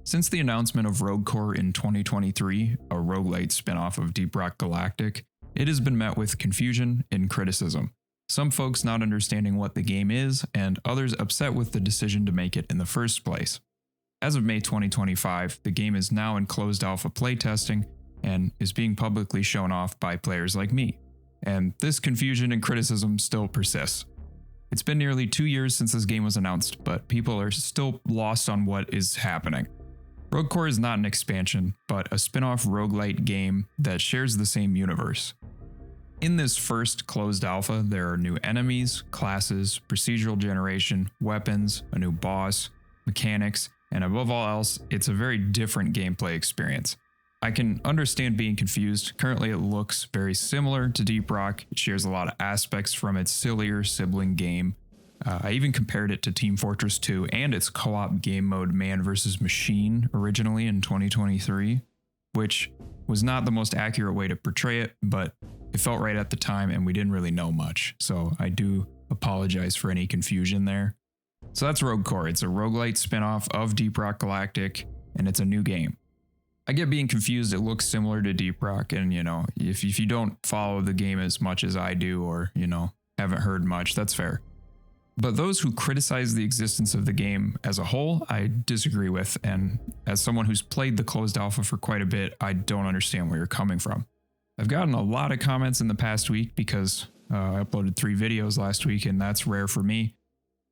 Since the announcement of Rogue Core in 2023, a roguelite spin-off of Deep Rock Galactic, it has been met with confusion and criticism. Some folks not understanding what the game is, and others upset with the decision to make it in the first place. As of May 2025, the game is now in closed alpha playtesting and is being publicly shown off by players like me. And this confusion and criticism still persists. It's been nearly 2 years since this game was announced, but people are still lost on what is happening. Rogue Core is not an expansion, but a spin-off roguelite game that shares the same universe. In this first closed alpha, there are new enemies, classes, procedural generation, weapons, a new boss, mechanics, and above all else, it's a very different gameplay experience. I can understand being confused. Currently, it looks very similar to Deep Rock. It shares a lot of aspects from its sillier sibling game. I even compared it to Team Fortress 2 and its co-op game mode Man vs. Machine originally in 2023, which was not the most accurate way to portray it, but it felt right at the time and we didn't really know much. So I do apologize for any confusion there. So that's Rogue Core. It's a roguelite spinoff of Deep Rock Galactic, and it's a new game. I get being confused. It looks similar to Deep Rock, and if you don't follow the game as much as I do, or haven't heard much, that's fair. But those who criticize the existence of the game as a whole, I disagree with, and as someone who's played the closed alpha for quite a bit, I don't understand where you're coming from. I've gotten a lot of comments in the past week because I uploaded 3 videos last week, and that's rare for me.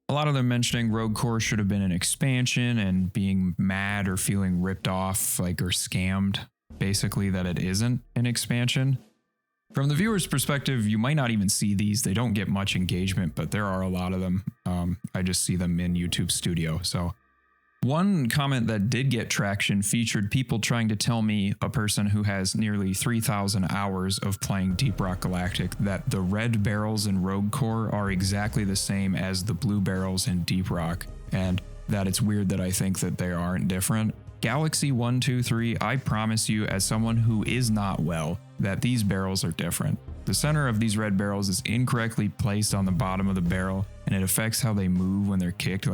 A lot of them mentioning Rogue Core should have been an expansion and being mad or feeling ripped off, or scammed, basically, that it isn't an expansion. From the viewer's perspective, you might not even see these. They don't get much engagement, but there are a lot of them. I just see them in YouTube Studio. So one comment that did get traction featured people trying to tell me, a person who has nearly 3,000 hours of playing Deep Rock Galactic, that the red barrels in Rogue Core are exactly the same as the blue barrels in Deep Rock, and that it's weird that I think that they aren't different. Galaxy123, I promise you, as someone who is not well, that these barrels are different. The center of these red barrels is incorrectly placed on the bottom of the barrel, and it affects how they move when they're kicked,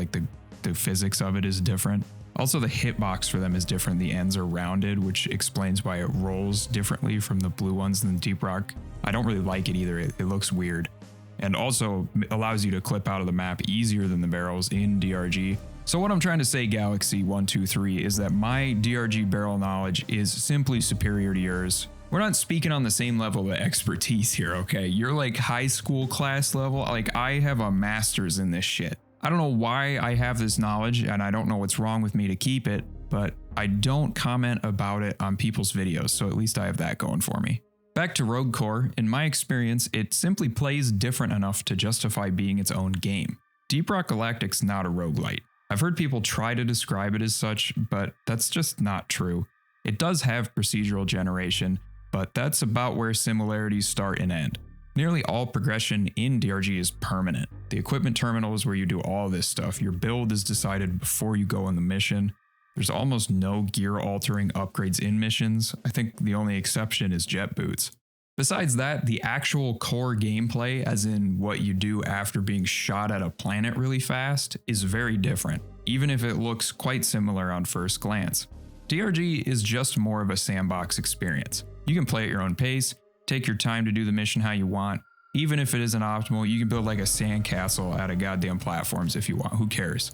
the physics of it is different. Also, the hitbox for them is different. The ends are rounded, which explains why it rolls differently from the blue ones in Deep Rock. I don't really like it either. It looks weird. And also allows you to clip out of the map easier than the barrels in DRG. So what I'm trying to say, Galaxy123, is that my DRG barrel knowledge is simply superior to yours. We're not speaking on the same level of expertise here, okay? You're like high school class level. I have a master's in this shit. I don't know why I have this knowledge, and I don't know what's wrong with me to keep it, but I don't comment about it on people's videos, so at least I have that going for me. Back to Rogue Core, in my experience, it simply plays different enough to justify being its own game. Deep Rock Galactic's not a roguelite. I've heard people try to describe it as such, but that's just not true. It does have procedural generation, but that's about where similarities start and end. Nearly all progression in DRG is permanent. The equipment terminal is where you do all this stuff. Your build is decided before you go on the mission. There's almost no gear altering upgrades in missions. I think the only exception is jet boots. Besides that, the actual core gameplay, as in what you do after being shot at a planet really fast, is very different, even if it looks quite similar on first glance. DRG is just more of a sandbox experience. You can play at your own pace, take your time to do the mission how you want. Even if it isn't optimal, you can build like a sandcastle out of goddamn platforms if you want, who cares?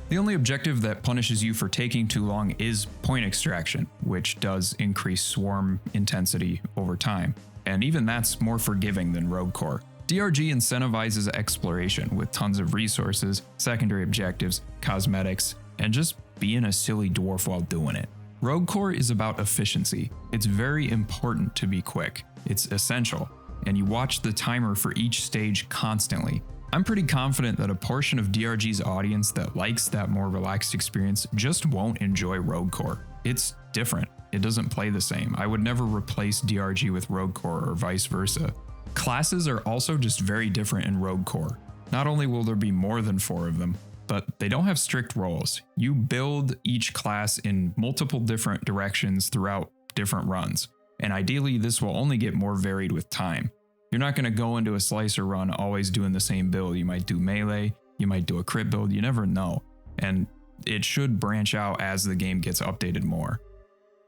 The only objective that punishes you for taking too long is point extraction, which does increase swarm intensity over time. And even that's more forgiving than Rogue Core. DRG incentivizes exploration with tons of resources, secondary objectives, cosmetics, and just being a silly dwarf while doing it. Rogue Core is about efficiency. It's very important to be quick. It's essential, and you watch the timer for each stage constantly. I'm pretty confident that a portion of DRG's audience that likes that more relaxed experience just won't enjoy Rogue Core. It's different. It doesn't play the same. I would never replace DRG with Rogue Core or vice versa. Classes are also just very different in Rogue Core. Not only will there be more than 4 of them, but they don't have strict roles. You build each class in multiple different directions throughout different runs, and ideally this will only get more varied with time. You're not going to go into a slicer run always doing the same build. You might do melee, you might do a crit build, you never know. And it should branch out as the game gets updated more.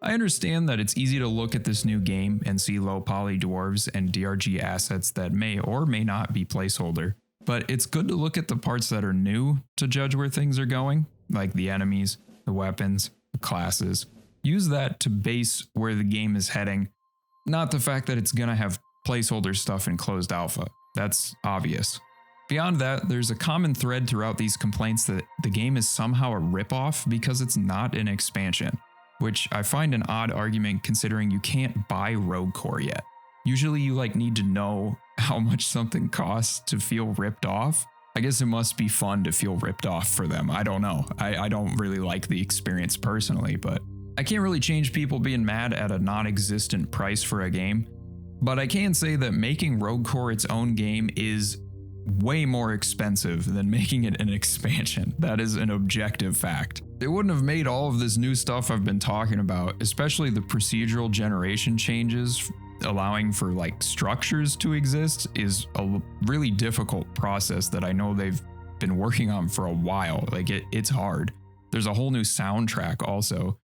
I understand that it's easy to look at this new game and see low poly dwarves and DRG assets that may or may not be placeholder, but it's good to look at the parts that are new to judge where things are going, like the enemies, the weapons, the classes. Use that to base where the game is heading, not the fact that it's gonna have placeholder stuff in closed alpha. That's obvious. Beyond that, there's a common thread throughout these complaints that the game is somehow a ripoff because it's not an expansion, which I find an odd argument considering you can't buy Rogue Core yet. Usually you need to know how much something costs to feel ripped off. I guess it must be fun to feel ripped off for them. I don't know. I don't really like the experience personally, but I can't really change people being mad at a non-existent price for a game. But I can say that making Rogue Core its own game is way more expensive than making it an expansion. That is an objective fact. They wouldn't have made all of this new stuff I've been talking about, especially the procedural generation changes, allowing for structures to exist, is a really difficult process that I know they've been working on for a while. It's hard. There's a whole new soundtrack also.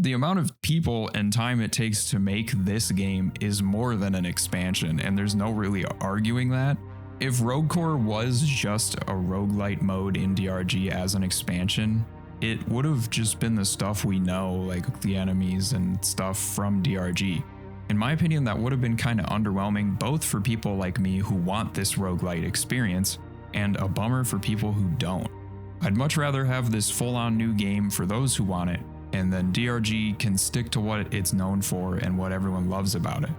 The amount of people and time it takes to make this game is more than an expansion, and there's no really arguing that. If Rogue Core was just a roguelite mode in DRG as an expansion, it would have just been the stuff we know, like the enemies and stuff from DRG. In my opinion, that would have been kind of underwhelming, both for people like me who want this roguelite experience, and a bummer for people who don't. I'd much rather have this full-on new game for those who want it, and then DRG can stick to what it's known for and what everyone loves about it.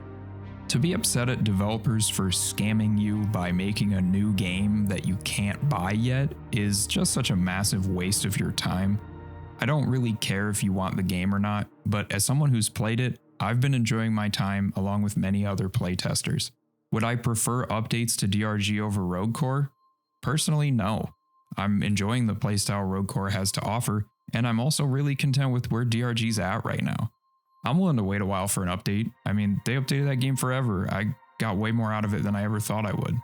To be upset at developers for scamming you by making a new game that you can't buy yet is just such a massive waste of your time. I don't really care if you want the game or not, but as someone who's played it, I've been enjoying my time along with many other playtesters. Would I prefer updates to DRG over Rogue Core? Personally, no. I'm enjoying the playstyle Rogue Core has to offer, and I'm also really content with where DRG's at right now. I'm willing to wait a while for an update. I mean, they updated that game forever. I got way more out of it than I ever thought I would.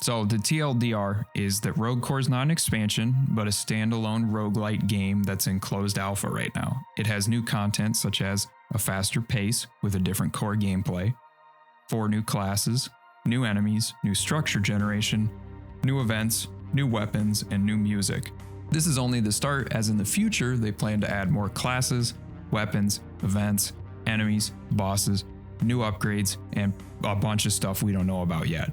So the TLDR is that Rogue Core is not an expansion, but a standalone roguelite game that's in closed alpha right now. It has new content such as a faster pace with a different core gameplay, 4 new classes, new enemies, new structure generation, new events, new weapons, and new music. This is only the start, as in the future they plan to add more classes, weapons, events, enemies, bosses, new upgrades, and a bunch of stuff we don't know about yet.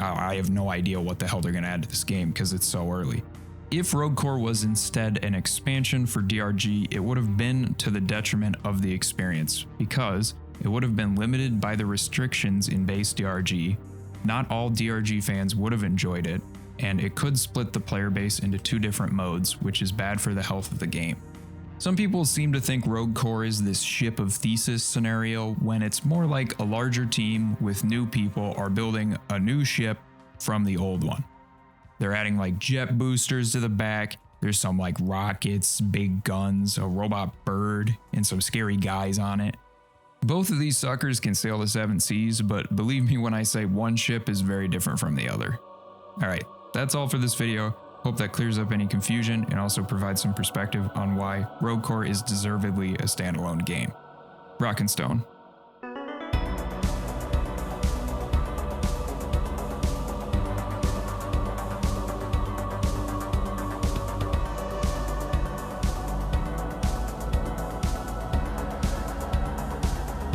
I have no idea what the hell they're going to add to this game because it's so early. If Rogue Core was instead an expansion for DRG, it would have been to the detriment of the experience because it would have been limited by the restrictions in base DRG. Not all DRG fans would have enjoyed it, and it could split the player base into 2 different modes, which is bad for the health of the game. Some people seem to think Rogue Core is this ship of Theseus scenario when it's more like a larger team with new people are building a new ship from the old one. They're adding jet boosters to the back, there's some rockets, big guns, a robot bird, and some scary guys on it. Both of these suckers can sail the 7 seas, but believe me when I say one ship is very different from the other. Alright, that's all for this video. Hope that clears up any confusion and also provides some perspective on why Rogue Core is deservedly a standalone game. Rock and Stone.